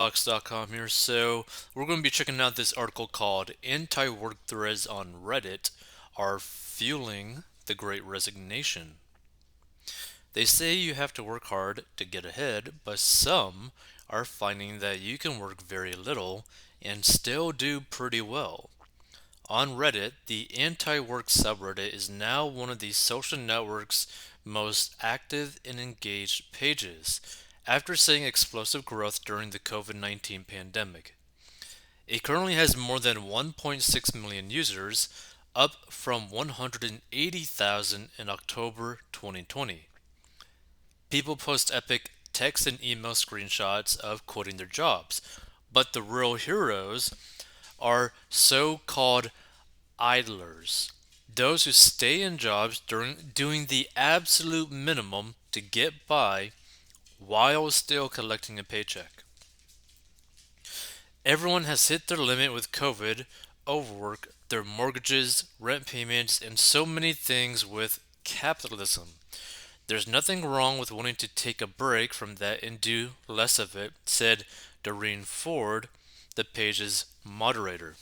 Box.com here. So, we're going to be checking out this article called Anti Work Threads on Reddit Are Fueling the Great Resignation. They say you have to work hard to get ahead, but some are finding that you can work very little and still do pretty well. On Reddit, the anti work subreddit is now one of the social network's most active and engaged pages after seeing explosive growth during the COVID 19 pandemic. It currently has more than 1.6 million users, up from 180,000 in October 2020. People post epic text and email screenshots of quitting their jobs, but the real heroes are so called idlers, those who stay in jobs during doing the absolute minimum to get by while still collecting a paycheck. Everyone has hit their limit with COVID, overwork, their mortgages, rent payments, and so many things with capitalism. There's nothing wrong with wanting to take a break from that and do less of it, said Doreen Ford, the page's moderator.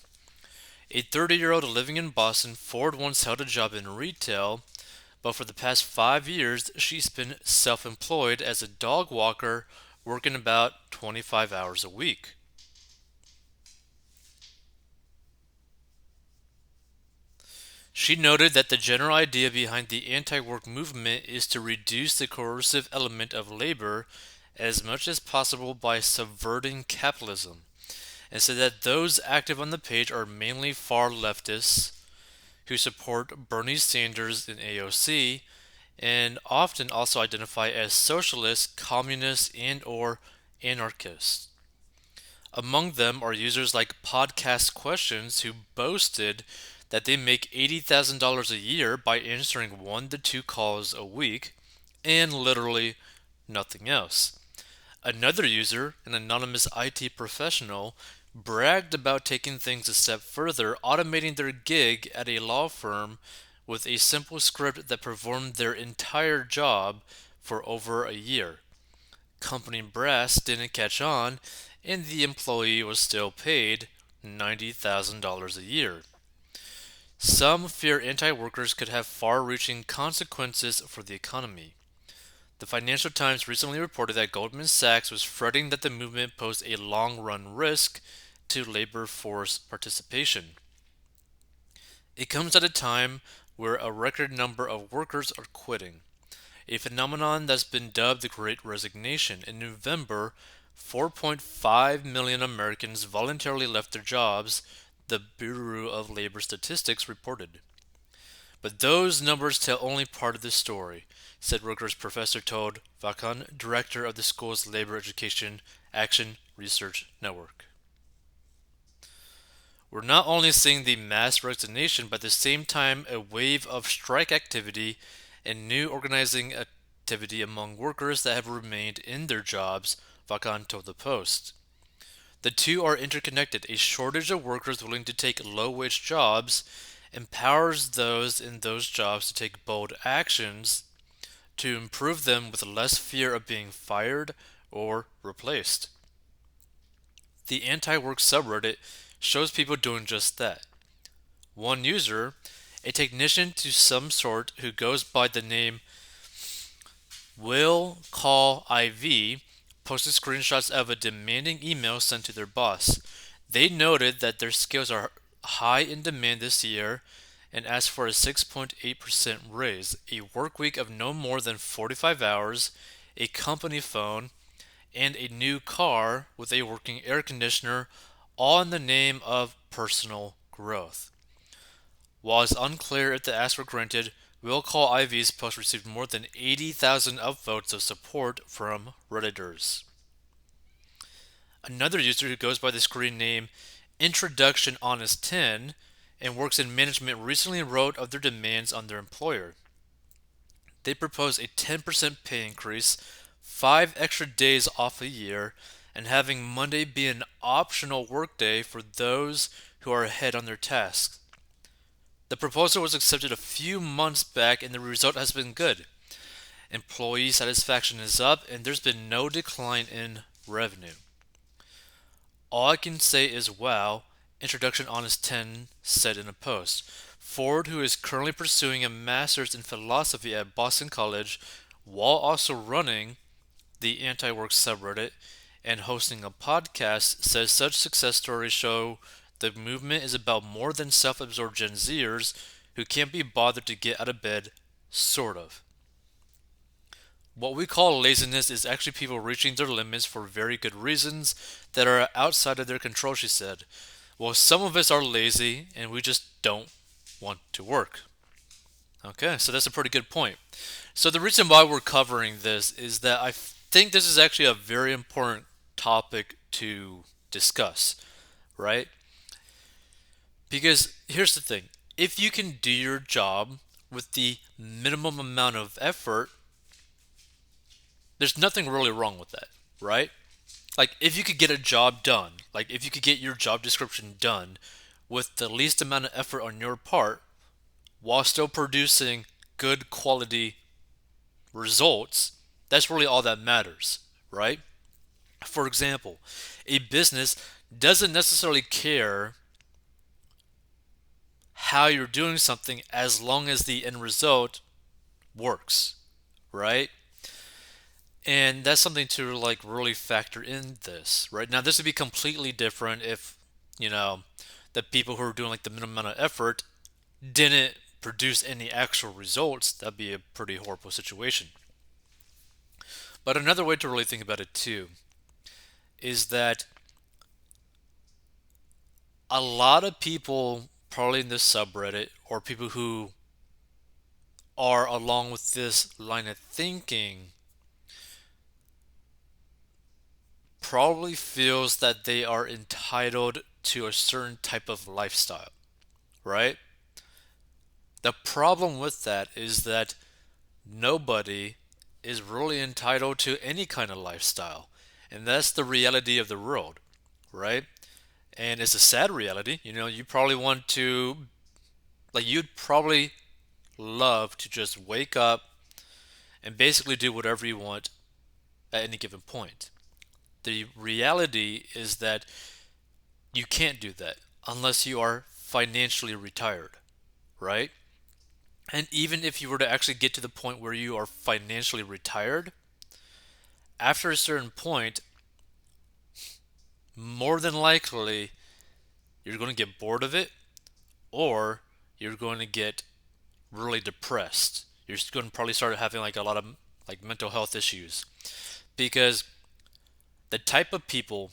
A 30-year-old living in Boston, Ford once held a job in retail, but for the past 5 years, she's been self employed as a dog walker, working about 25 hours a week. She noted that the general idea behind the anti work movement is to reduce the coercive element of labor as much as possible by subverting capitalism, and said that those active on the page are mainly far leftists who support Bernie Sanders and AOC and often also identify as socialists, communists, and or anarchists. Among them are users like Podcast Questions who boasted that they make $80,000 a year by answering 1 to 2 calls a week and literally nothing else. Another user, an anonymous IT professional, bragged about taking things a step further, automating their gig at a law firm with a simple script that performed their entire job for over a year. Company brass didn't catch on, and the employee was still paid $90,000 a year. Some fear anti workers could have far reaching consequences for the economy. The Financial Times recently reported that Goldman Sachs was fretting that the movement posed a long run risk to labor force participation. It comes at a time where a record number of workers are quitting, a phenomenon that's been dubbed the Great Resignation. In November, 4.5 million Americans voluntarily left their jobs, the Bureau of Labor Statistics reported. But those numbers tell only part of the story, said Rutgers professor Todd Vakan, director of the school's Labor Education Action Research Network. We're not only seeing the mass resignation, but at the same time a wave of strike activity and new organizing activity among workers that have remained in their jobs, Vakan told the Post. The two are interconnected. A shortage of workers willing to take low wage jobs empowers those in those jobs to take bold actions to improve them with less fear of being fired or replaced. The anti work subreddit shows people doing just that. One user, a technician to some sort who goes by the name Will Call IV, posted screenshots of a demanding email sent to their boss. They noted that their skills are high in demand this year and asked for a 6.8% raise, a work week of no more than 45 hours, a company phone, and a new car with a working air conditioner, all in the name of personal growth. While it's unclear if the asks were granted, Will Call IV's post received more than 80,000 upvotes of support from Redditors. Another user who goes by the screen name Introduction Honest 10 and works in management recently wrote of their demands on their employer. They propose a 10% pay increase, 5 extra days off a year, and having Monday be an optional workday for those who are ahead on their tasks. The proposal was accepted a few months back and the result has been good. Employee satisfaction is up and there's been no decline in revenue. All I can say is wow, Introduction Honest 10 said in a post. Ford, who is currently pursuing a master's in philosophy at Boston College while also running the anti work subreddit and hosting a podcast, says such success stories show the movement is about more than self absorbed Gen Zers who can't be bothered to get out of bed, sort of. What we call laziness is actually people reaching their limits for very good reasons that are outside of their control, she said. Well, some of us are lazy and we just don't want to work. Okay, so that's a pretty good point. So, the reason why we're covering this is that I think this is actually a very important topic to discuss, right? Because here's the thing, if you can do your job with the minimum amount of effort, there's nothing really wrong with that, right? Like, if you could get a job done, like, if you could get your job description done with the least amount of effort on your part while still producing good quality results, that's really all that matters, right? For example, a business doesn't necessarily care how you're doing something as long as the end result works, right? And that's something to like really factor in this, right? Now, this would be completely different if, you know, the people who are doing like the minimum amount of effort didn't produce any actual results. That'd be a pretty horrible situation. But another way to really think about it too is that a lot of people, probably in this subreddit, or people who are along with this line of thinking, probably feels that they are entitled to a certain type of lifestyle, right? The problem with that is that nobody is really entitled to any kind of lifestyle. And that's the reality of the world, right? And it's a sad reality. You know, you probably want to, like, you'd probably love to just wake up and basically do whatever you want at any given point. The reality is that you can't do that unless you are financially retired, right? And even if you were to actually get to the point where you are financially retired, after a certain point, more than likely, you're going to get bored of it or you're going to get really depressed. You're going to probably start having like a lot of like mental health issues because the type of people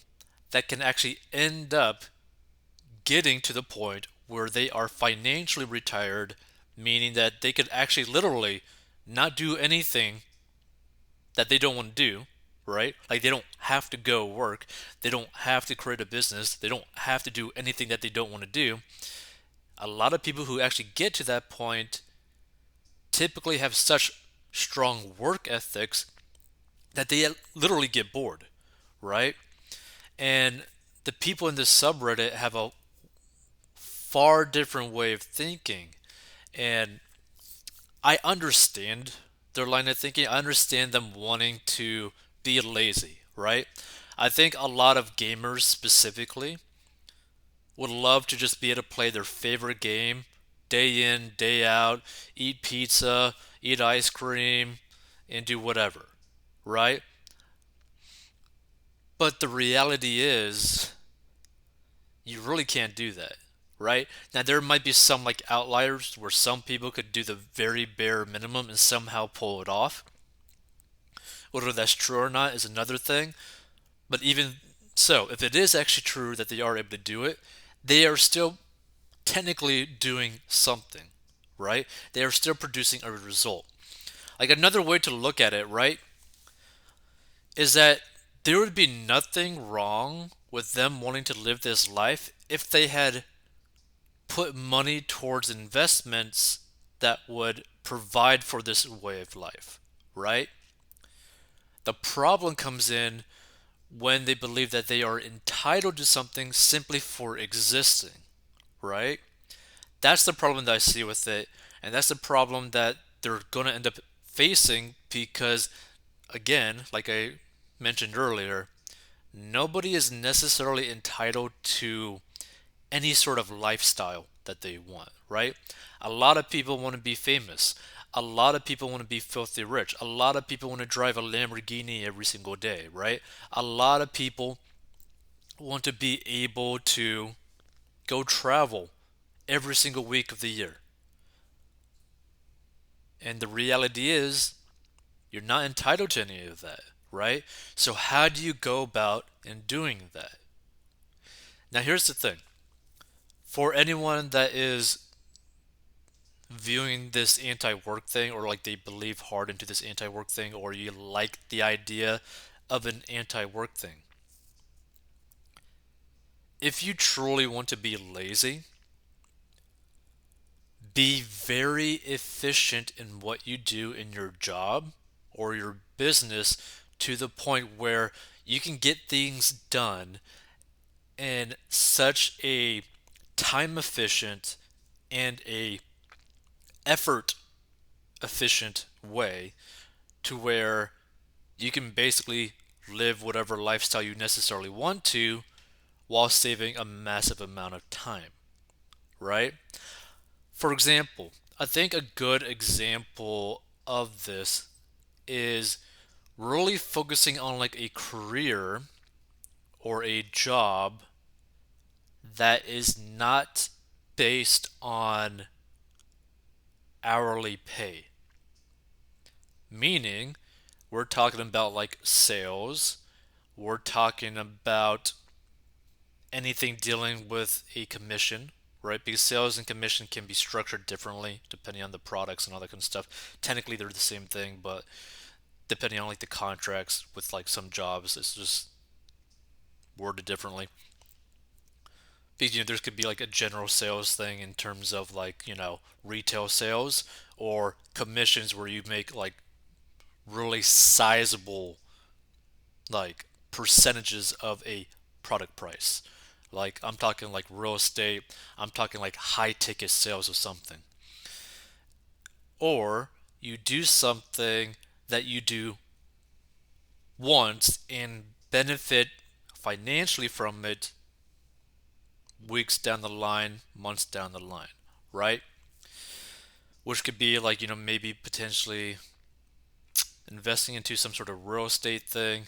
that can actually end up getting to the point where they are financially retired, meaning that they could actually literally not do anything that they don't want to do, right? Like they don't have to go work, they don't have to create a business, they don't have to do anything that they don't want to do. A lot of people who actually get to that point typically have such strong work ethics that they literally get bored, right? And the people in this subreddit have a far different way of thinking. And I understand their line of thinking. I understand them wanting to be lazy, right? I think a lot of gamers specifically would love to just be able to play their favorite game day in, day out, eat pizza, eat ice cream, and do whatever, right? But the reality is, you really can't do that, right? Now, there might be some like outliers where some people could do the very bare minimum and somehow pull it off. Whether that's true or not is another thing. But even so, if it is actually true that they are able to do it, they are still technically doing something, right? They are still producing a result. Like another way to look at it, right, is that there would be nothing wrong with them wanting to live this life if they had put money towards investments that would provide for this way of life, right? The problem comes in when they believe that they are entitled to something simply for existing, right? That's the problem that I see with it, and that's the problem that they're going to end up facing because, again, like I mentioned earlier, nobody is necessarily entitled to any sort of lifestyle that they want, right? A lot of people want to be famous. A lot of people want to be filthy rich. A lot of people want to drive a Lamborghini every single day, right? A lot of people want to be able to go travel every single week of the year. And the reality is, you're not entitled to any of that, right? So, how do you go about in doing that? Now, here's the thing, for anyone that is viewing this anti-work thing, or like they believe hard into this anti-work thing, or you like the idea of an anti-work thing, if you truly want to be lazy, be very efficient in what you do in your job or your business, to the point where you can get things done in such a time efficient and a effort efficient way, to where you can basically live whatever lifestyle you necessarily want to while saving a massive amount of time, right? For example, I think a good example of this is really focusing on like a career or a job that is not based on hourly pay. Meaning, we're talking about like sales, we're talking about anything dealing with a commission, right? Because sales and commission can be structured differently depending on the products and all that kind of stuff. Technically, they're the same thing, but depending on like the contracts with like some jobs, it's just worded differently. Because there could be like a general sales thing in terms of like retail sales, or commissions where you make like really sizable like percentages of a product price. Like I'm talking like real estate, I'm talking like high ticket sales of something. Or you do something that you do once and benefit financially from it weeks down the line, months down the line, right? Which could be like, maybe potentially investing into some sort of real estate thing,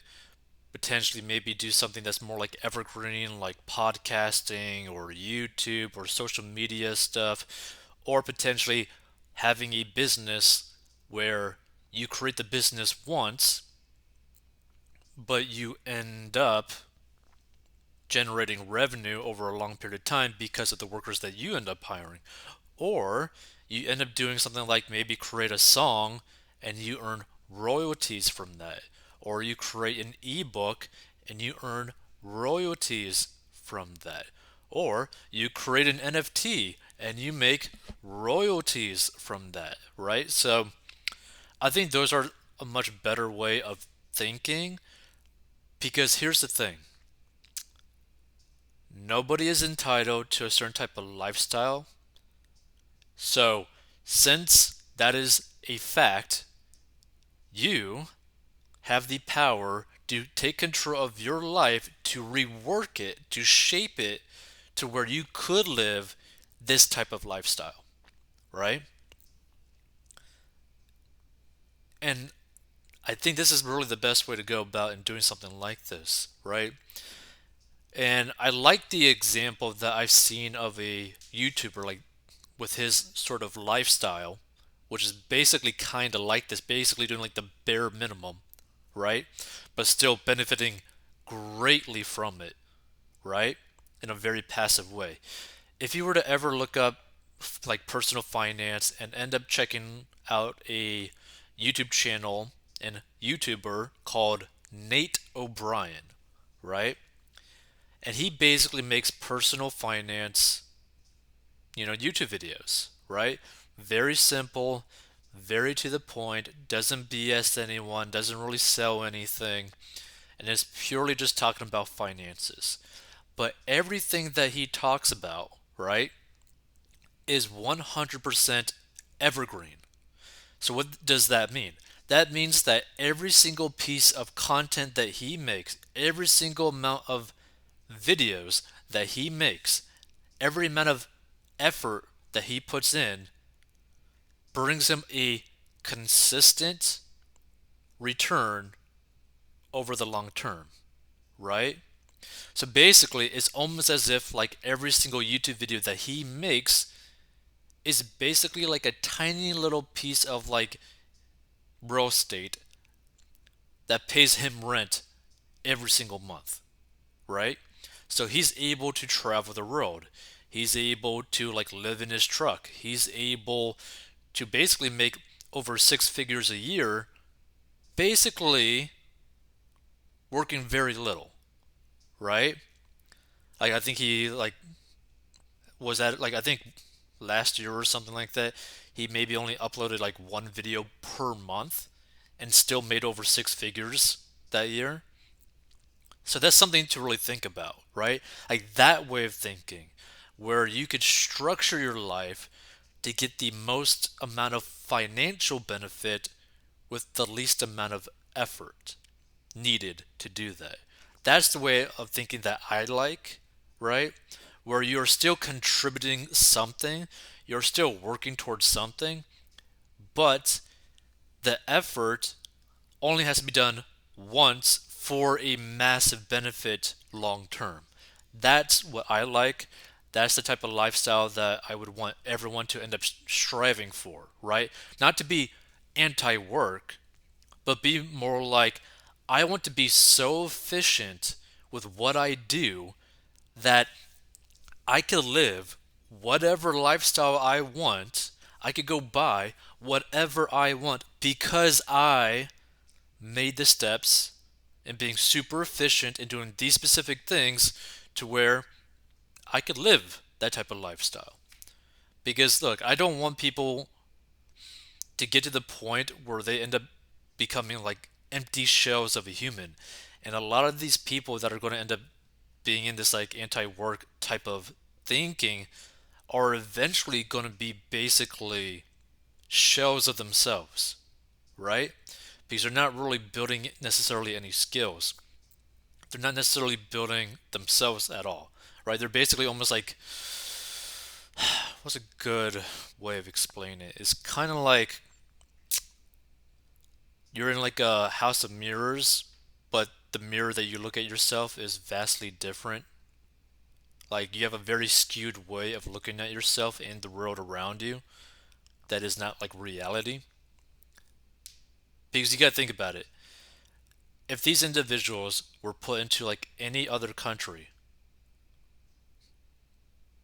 potentially maybe do something that's more like evergreen, like podcasting or YouTube or social media stuff, or potentially having a business where you create the business once, but you end up generating revenue over a long period of time because of the workers that you end up hiring. Or you end up doing something like maybe create a song and you earn royalties from that. Or you create an ebook and you earn royalties from that. Or you create an NFT and you make royalties from that, right? So I think those are a much better way of thinking, because here's the thing, nobody is entitled to a certain type of lifestyle. So, since that is a fact, you have the power to take control of your life, to rework it, to shape it to where you could live this type of lifestyle, right? And I think this is really the best way to go about in doing something like this, right? And I like the example that I've seen of a YouTuber, like with his sort of lifestyle, which is basically kind of like this, basically doing like the bare minimum, right? But still benefiting greatly from it, right? In a very passive way. If you were to ever look up like personal finance and end up checking out a YouTube channel and YouTuber called Nate O'Brien, right? And he basically makes personal finance, YouTube videos, right? Very simple, very to the point, doesn't BS anyone, doesn't really sell anything, and is purely just talking about finances. But everything that he talks about, right, is 100% evergreen. So what does that mean? That means that every single piece of content that he makes, every single amount of videos that he makes, every amount of effort that he puts in brings him a consistent return over the long term, right? So basically, it's almost as if like every single YouTube video that he makes is basically like a tiny little piece of like real estate that pays him rent every single month, right? So he's able to travel the world. He's able to like live in his truck. He's able to basically make over six figures a year, basically working very little, right? Like I think he like was at like I think last year or something like that, he maybe only uploaded like one video per month and still made over six figures that year. So that's something to really think about, right? Like that way of thinking, where you could structure your life to get the most amount of financial benefit with the least amount of effort needed to do that. That's the way of thinking that I like, right? Where you're still contributing something, you're still working towards something, but the effort only has to be done once for a massive benefit long term. That's what I like. That's the type of lifestyle that I would want everyone to end up striving for, right? Not to be anti work, but be more like, I want to be so efficient with what I do that I could live whatever lifestyle I want. I could go buy whatever I want because I made the steps and being super efficient in doing these specific things to where I could live that type of lifestyle. Because look, I don't want people to get to the point where they end up becoming like empty shells of a human. And a lot of these people that are going to end up being in this like anti-work type of thinking are eventually going to be basically shells of themselves, right? Because they're not really building necessarily any skills. They're not necessarily building themselves at all, right? They're basically almost like, what's a good way of explaining it? It's kind of like you're in like a house of mirrors, but the mirror that you look at yourself is vastly different. Like you have a very skewed way of looking at yourself and the world around you that is not like reality. Because you gotta think about it. If these individuals were put into like any other country,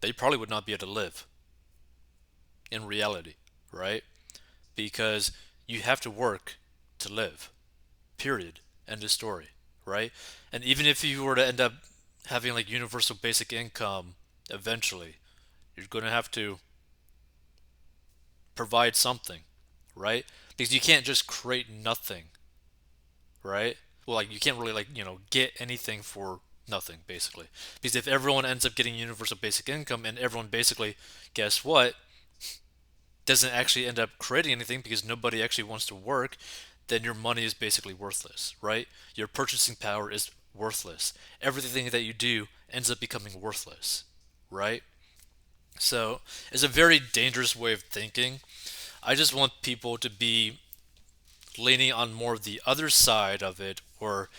they probably would not be able to live in reality, right? Because you have to work to live. Period. End of story, right? And even if you were to end up having like universal basic income eventually, you're going to have to provide something, right? Because you can't just create nothing, right? Well, like you can't really like, get anything for nothing basically. Because if everyone ends up getting universal basic income and everyone basically, guess what, doesn't actually end up creating anything because nobody actually wants to work, then your money is basically worthless, right? Your purchasing power is worthless. Everything that you do ends up becoming worthless, right? So it's a very dangerous way of thinking. I just want people to be leaning on more of the other side of it, where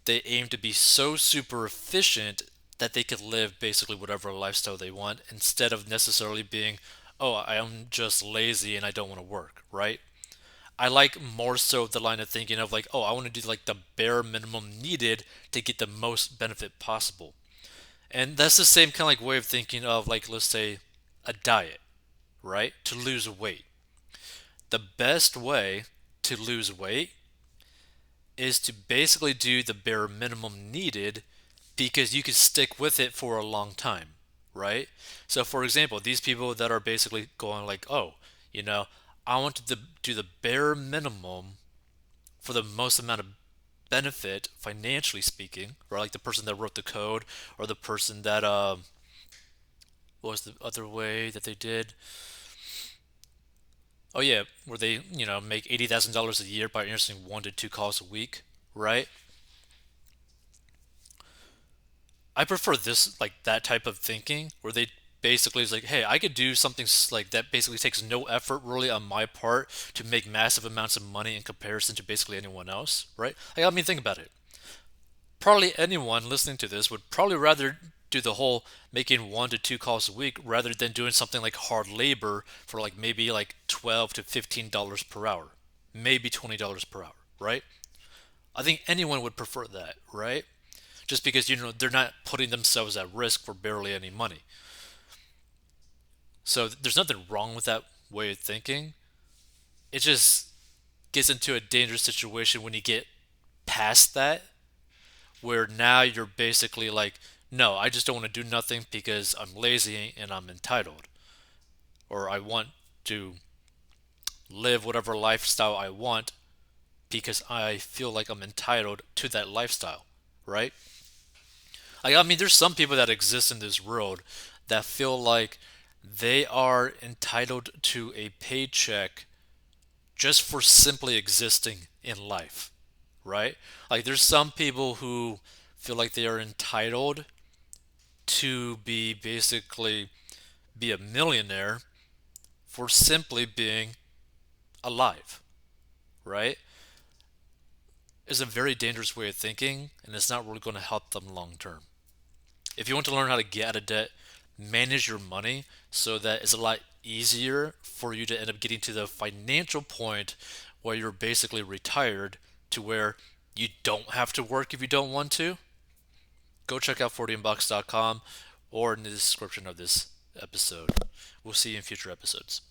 they aim to be so super efficient that they could live basically whatever lifestyle they want instead of necessarily being, oh, I am just lazy and I don't want to work, right? I like more so the line of thinking of like, oh, I want to do like the bare minimum needed to get the most benefit possible. And that's the same kind of like way of thinking of like, let's say, a diet, right? To lose weight. The best way to lose weight is to basically do the bare minimum needed because you can stick with it for a long time, right? So, for example, these people that are basically going like, oh, you know, I want to do the bare minimum for the most amount of benefit financially speaking, or like the person that wrote the code, or the person that what was the other way that they did? Oh yeah, where they make $80,000 a year by answering 1 to 2 calls a week, right? I prefer this like that type of thinking where they basically is like, hey, I could do something like that basically takes no effort really on my part to make massive amounts of money in comparison to basically anyone else, right? Like, I mean, think about it. Probably anyone listening to this would probably rather do the whole making 1 to 2 calls a week rather than doing something like hard labor for like maybe like $12 to $15 per hour, maybe $20 per hour, right? I think anyone would prefer that, right? Just because they're not putting themselves at risk for barely any money. So there's nothing wrong with that way of thinking. It just gets into a dangerous situation when you get past that, where now you're basically like, no, I just don't want to do nothing because I'm lazy and I'm entitled, or I want to live whatever lifestyle I want because I feel like I'm entitled to that lifestyle, right? Like, I mean, there's some people that exist in this world that feel like they are entitled to a paycheck just for simply existing in life, right? Like, there's some people who feel like they are entitled to be a millionaire for simply being alive, right? Is a very dangerous way of thinking, and it's not really going to help them long term. If you want to learn how to get out of debt, manage your money so that it's a lot easier for you to end up getting to the financial point where you're basically retired to where you don't have to work if you don't want to. Go check out 40inbox.com or in the description of this episode. We'll see you in future episodes.